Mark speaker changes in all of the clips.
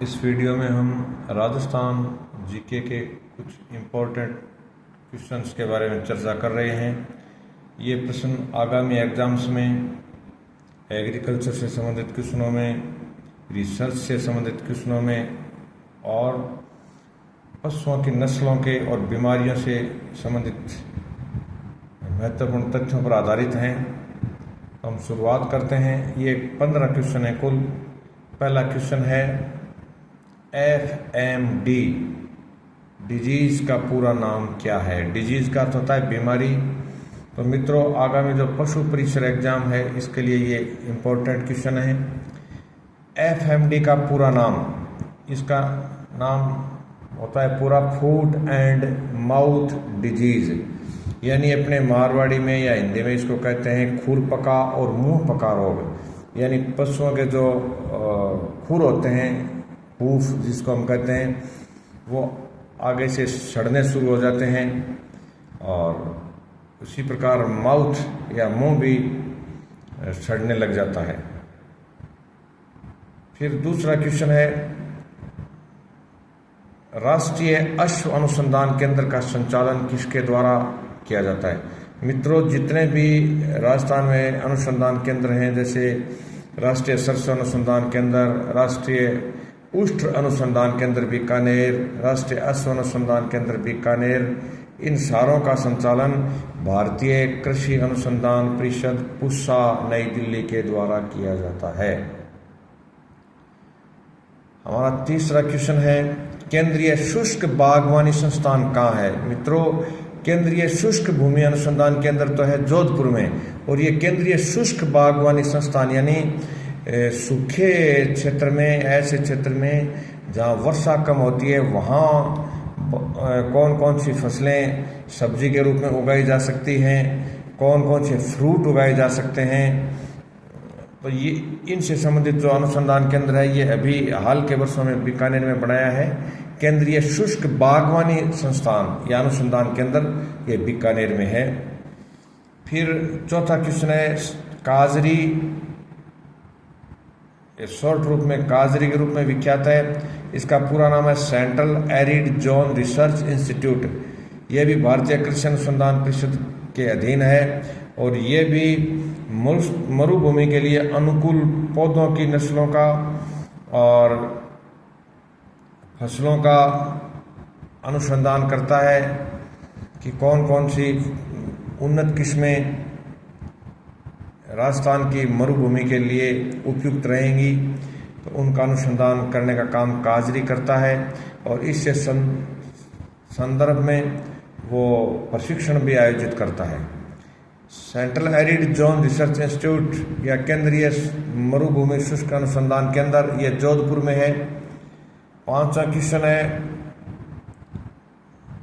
Speaker 1: इस वीडियो में हम राजस्थान जीके के कुछ इम्पोर्टेंट क्वेश्चंस के बारे में चर्चा कर रहे हैं। ये प्रश्न आगामी एग्जाम्स में एग्रीकल्चर से संबंधित क्वेश्चनों में, रिसर्च से संबंधित क्वेश्चनों में और पशुओं की नस्लों के और बीमारियों से संबंधित महत्वपूर्ण तथ्यों पर आधारित हैं। हम शुरुआत करते हैं। ये 15 क्वेश्चन है कुल। पहला क्वेश्चन है FMD डिजीज का पूरा नाम क्या है। डिजीज का अर्थ होता है बीमारी। तो मित्रों, आगामी जो पशु परीक्षण एग्जाम है इसके लिए ये इम्पोर्टेंट क्वेश्चन है। FMD का पूरा नाम, इसका नाम होता है पूरा फूट एंड माउथ डिजीज, यानी अपने मारवाड़ी में या हिंदी में इसको कहते हैं खुरपका और मुंह पका रोग। यानी पशुओं के जो खुर होते हैं, हूफ जिसको हम कहते हैं, वो आगे से सड़ने शुरू हो जाते हैं और उसी प्रकार माउथ या मुंह भी सड़ने लग जाता है। फिर दूसरा क्वेश्चन है राष्ट्रीय अश्व अनुसंधान केंद्र का संचालन किसके द्वारा किया जाता है। मित्रों, जितने भी राजस्थान में अनुसंधान केंद्र हैं, जैसे राष्ट्रीय सरसों अनुसंधान केंद्र, राष्ट्रीय उष्ट अनुसंधान केंद्र बीकानेर, राष्ट्रीय अश्व अनुसंधान केंद्र बीकानेर, इन सारों का संचालन भारतीय कृषि अनुसंधान परिषद पूसा नई दिल्ली के द्वारा किया जाता है। हमारा तीसरा क्वेश्चन है केंद्रीय शुष्क बागवानी संस्थान कहाँ है। मित्रों, केंद्रीय शुष्क भूमि अनुसंधान केंद्र तो है जोधपुर में, और ये केंद्रीय शुष्क बागवानी संस्थान यानी सूखे क्षेत्र में, ऐसे क्षेत्र में जहाँ वर्षा कम होती है, वहाँ कौन कौन सी फसलें सब्जी के रूप में उगाई जा सकती हैं, कौन कौन से फ्रूट उगाए जा सकते हैं। तो ये इनसे संबंधित जो अनुसंधान केंद्र है ये अभी हाल के वर्षों में बीकानेर में बनाया है। केंद्रीय शुष्क बागवानी संस्थान या अनुसंधान केंद्र ये बीकानेर में है। फिर चौथा क्वेश्चन है काजरी, शॉर्ट रूप में काजरी के रूप में विख्यात है। इसका पूरा नाम है central arid zone research institute. यह भी भारतीय कृषि अनुसंधान परिषद के अधीन है और ये भी मरुभूमि के लिए अनुकूल पौधों की नस्लों का और फसलों का अनुसंधान करता है कि कौन कौन सी उन्नत किस्में राजस्थान की मरुभूमि के लिए उपयुक्त रहेंगी, तो उनका अनुसंधान करने का काम काजरी करता है। और इससे संदर्भ में वो प्रशिक्षण भी आयोजित करता है। Central arid zone research institute या केंद्रीय मरुभूमि शुष्क अनुसंधान केंद्र ये जोधपुर में है। पांचवा क्वेश्चन है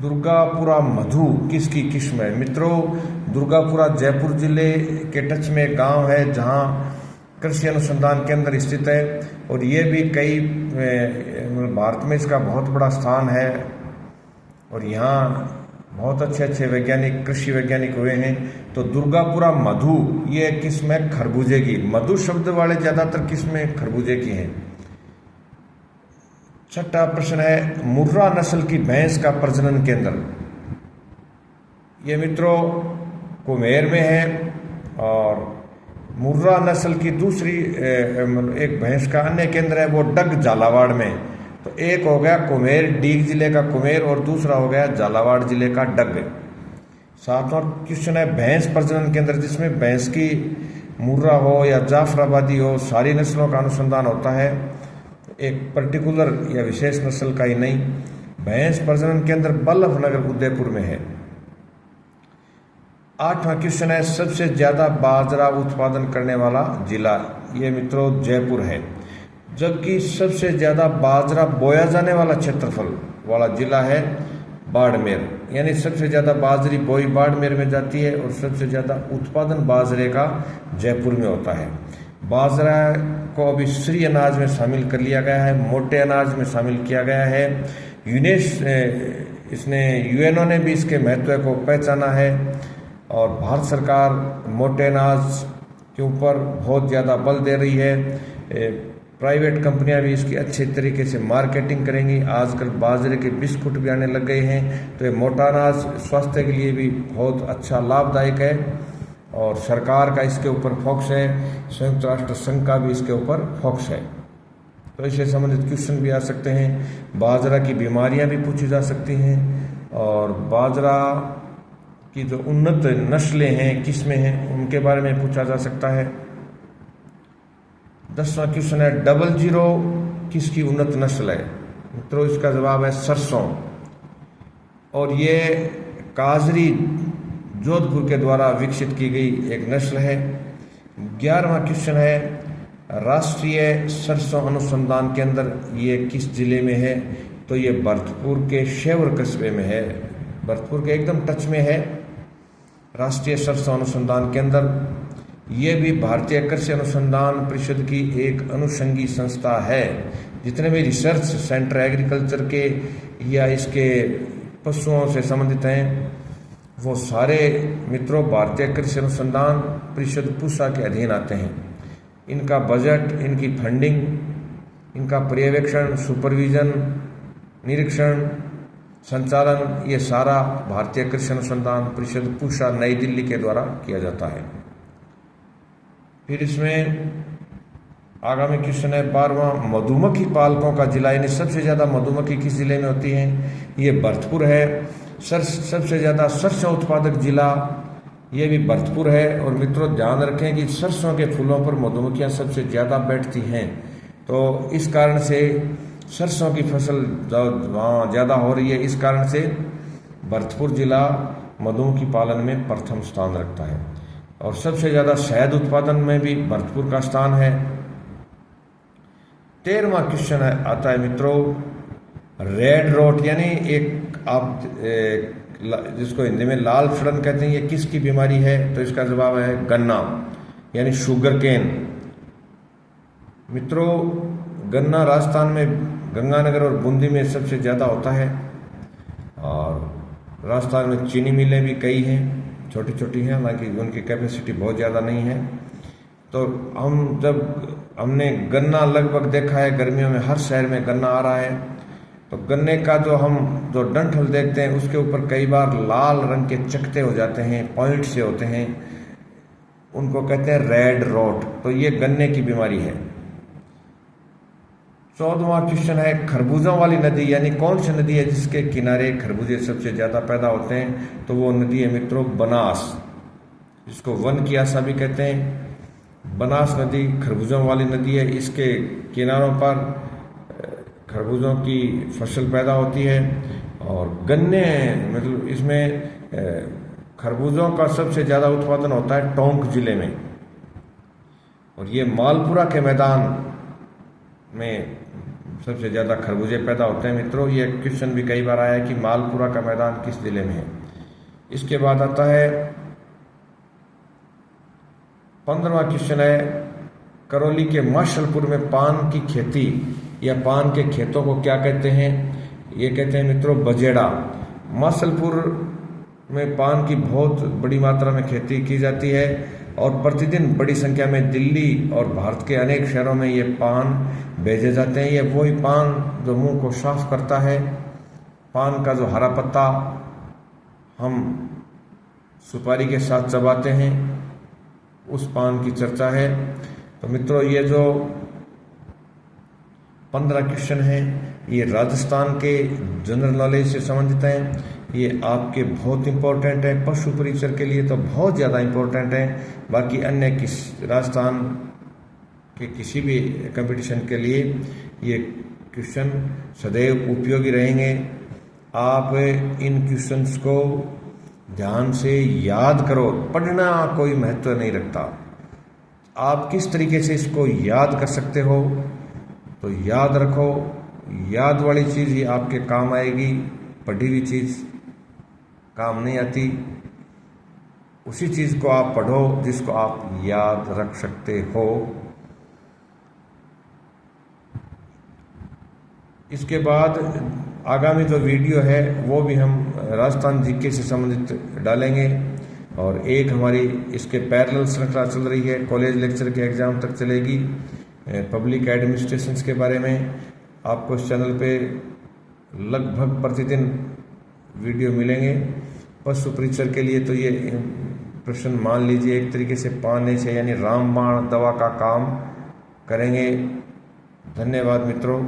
Speaker 1: दुर्गापुरा मधु किसकी किस्म है। मित्रों, दुर्गापुरा जयपुर जिले के टच में एक गांव है जहां कृषि अनुसंधान केंद्र स्थित है और ये भी कई भारत में इसका बहुत बड़ा स्थान है और यहाँ बहुत अच्छे अच्छे वैज्ञानिक, कृषि वैज्ञानिक हुए हैं। तो दुर्गापुरा मधु ये किस्म है खरबूजे की। मधु शब्द वाले ज़्यादातर किस्में खरबूजे की हैं। छठा प्रश्न है मुर्रा नस्ल की भैंस का प्रजनन केंद्र। ये मित्रों कुम्हेर में है और मुर्रा नस्ल की दूसरी एक भैंस का अन्य केंद्र है वो डग झालावाड़ में। तो एक हो गया कुम्हेर, डीग जिले का कुम्हेर, और दूसरा हो गया झालावाड़ जिले का डग। सातवां क्वेश्चन है भैंस प्रजनन केंद्र, जिसमें भैंस की मुर्रा हो या जाफराबादी हो, सारी नस्लों का अनुसंधान होता है, एक पर्टिकुलर या विशेष नस्ल का ही नहीं। भैंस प्रजनन केंद्र बल्लभनगर उदयपुर में है। आठवां क्वेश्चन है सबसे ज्यादा बाजरा उत्पादन करने वाला जिला। ये मित्रों जयपुर है, जबकि सबसे ज्यादा बाजरा बोया जाने वाला क्षेत्रफल वाला जिला है बाड़मेर। यानी सबसे ज्यादा बाजरी बोई बाड़मेर में जाती है और सबसे ज्यादा उत्पादन बाजरे का जयपुर में होता है। बाजरा को अभी श्री अनाज में शामिल कर लिया गया है, मोटे अनाज में शामिल किया गया है। यूएनओ ने भी इसके महत्व को पहचाना है और भारत सरकार मोटे अनाज के ऊपर बहुत ज़्यादा बल दे रही है। प्राइवेट कंपनियां भी इसकी अच्छे तरीके से मार्केटिंग करेंगी। आजकल बाजरे के बिस्कुट भी आने लग गए हैं, तो ये मोटा अनाज स्वास्थ्य के लिए भी बहुत अच्छा लाभदायक है और सरकार का इसके ऊपर फोकस है, संयुक्त राष्ट्र संघ का भी इसके ऊपर फोकस है। तो इससे संबंधित क्वेश्चन भी आ सकते हैं। बाजरा की बीमारियां भी पूछी जा सकती हैं और बाजरा की जो उन्नत नस्लें हैं, किस्में हैं, उनके बारे में पूछा जा सकता है। 10वां क्वेश्चन है 00 किसकी उन्नत नस्ल है? मित्रों इसका जवाब है सरसों, और ये काजरी जोधपुर के द्वारा विकसित की गई एक नस्ल है। 11वां क्वेश्चन है राष्ट्रीय सरसों अनुसंधान केंद्र ये किस जिले में है? तो ये भरतपुर के शेवर कस्बे में है, भरतपुर के एकदम टच में है राष्ट्रीय सरसों अनुसंधान केंद्र। ये भी भारतीय कृषि अनुसंधान परिषद की एक अनुषंगी संस्था है। जितने भी रिसर्च सेंटर एग्रीकल्चर के या इसके पशुओं से संबंधित हैं, वो सारे मित्रों भारतीय कृषि अनुसंधान परिषद पूसा के अधीन आते हैं। इनका बजट, इनकी फंडिंग, इनका पर्यवेक्षण, सुपरविजन, निरीक्षण, संचालन, ये सारा भारतीय कृषि अनुसंधान परिषद पूसा नई दिल्ली के द्वारा किया जाता है। फिर इसमें आगामी क्वेश्चन है 12वां मधुमक्खी पालकों का जिला, यानी सबसे ज़्यादा मधुमक्खी किस जिले में होती है? ये भरतपुर है। सबसे ज़्यादा सरसों उत्पादक जिला ये भी भरतपुर है। और मित्रों ध्यान रखें कि सरसों के फूलों पर मधुमक्खियाँ सबसे ज़्यादा बैठती हैं, तो इस कारण से सरसों की फसल वहाँ ज़्यादा हो रही है। इस कारण से भरतपुर जिला मधुमक्खी पालन में प्रथम स्थान रखता है और सबसे ज़्यादा शहद उत्पादन में भी भरतपुर का स्थान है। 13वां क्वेश्चन आता है मित्रों रेड रोट, यानी एक आप जिसको हिंदी में लाल सड़न कहते हैं, ये किसकी बीमारी है? तो इसका जवाब है गन्ना, यानी शुगर केन। मित्रों गन्ना राजस्थान में गंगानगर और बूंदी में सबसे ज़्यादा होता है और राजस्थान में चीनी मिलें भी कई हैं, छोटी छोटी हैं, हालांकि उनकी कैपेसिटी बहुत ज़्यादा नहीं है। तो हमने गन्ना लगभग देखा है गर्मियों में हर शहर में गन्ना आ रहा है, तो गन्ने का जो डंठल देखते हैं उसके ऊपर कई बार लाल रंग के चकते हो जाते हैं, पॉइंट से होते हैं, उनको कहते हैं रेड रोट। तो ये गन्ने की बीमारी है। 14वां क्वेश्चन है खरबूजों वाली नदी, यानी कौन सी नदी है जिसके किनारे खरबूजे सबसे ज़्यादा पैदा होते हैं? तो वो नदी है मित्रों बनास, जिसको वन की आशा भी कहते हैं। बनास नदी खरबूजों वाली नदी है। इसके किनारों पर खरबूजों की फसल पैदा होती है और गन्ने मतलब इसमें खरबूजों का सबसे ज़्यादा उत्पादन होता है टोंक जिले में, और ये मालपुरा के मैदान में सबसे ज़्यादा खरबूजे पैदा होते हैं। मित्रों ये क्वेश्चन भी कई बार आया है कि मालपुरा का मैदान किस जिले में है। इसके बाद आता है 15वां क्वेश्चन है करौली के माशलपुर में पान की खेती या पान के खेतों को क्या कहते हैं? ये कहते हैं मित्रों बजेड़ा। माशलपुर में पान की बहुत बड़ी मात्रा में खेती की जाती है और प्रतिदिन बड़ी संख्या में दिल्ली और भारत के अनेक शहरों में ये पान भेजे जाते हैं। ये वही पान जो मुंह को साफ करता है, पान का जो हरा पत्ता हम सुपारी के साथ चबाते हैं, उस पान की चर्चा है। तो मित्रों ये जो 15 क्वेश्चन हैं ये राजस्थान के जनरल नॉलेज से संबंधित हैं। ये आपके बहुत इंपॉर्टेंट है, पशु परिचर के लिए तो बहुत ज़्यादा इंपॉर्टेंट है। बाकी अन्य राजस्थान के किसी भी कंपटीशन के लिए ये क्वेश्चन सदैव उपयोगी रहेंगे। आप इन क्वेश्चंस को ध्यान से याद करो, पढ़ना कोई महत्व नहीं रखता। आप किस तरीके से इसको याद कर सकते हो, तो याद रखो, याद वाली चीज़ ही आपके काम आएगी, पढ़ी हुई चीज़ काम नहीं आती। उसी चीज़ को आप पढ़ो जिसको आप याद रख सकते हो। इसके बाद आगामी जो वीडियो है वो भी हम राजस्थान जीके से संबंधित डालेंगे, और एक हमारी इसके पैरेलल श्रृंखला चल रही है, कॉलेज लेक्चर के एग्ज़ाम तक चलेगी। पब्लिक एडमिनिस्ट्रेशन के बारे में। आपको इस चैनल पे लगभग प्रतिदिन वीडियो मिलेंगे। पशु परीक्षण के लिए तो ये प्रश्न मान लीजिए एक तरीके से 5 यानी रामबाण दवा का काम करेंगे। धन्यवाद मित्रों।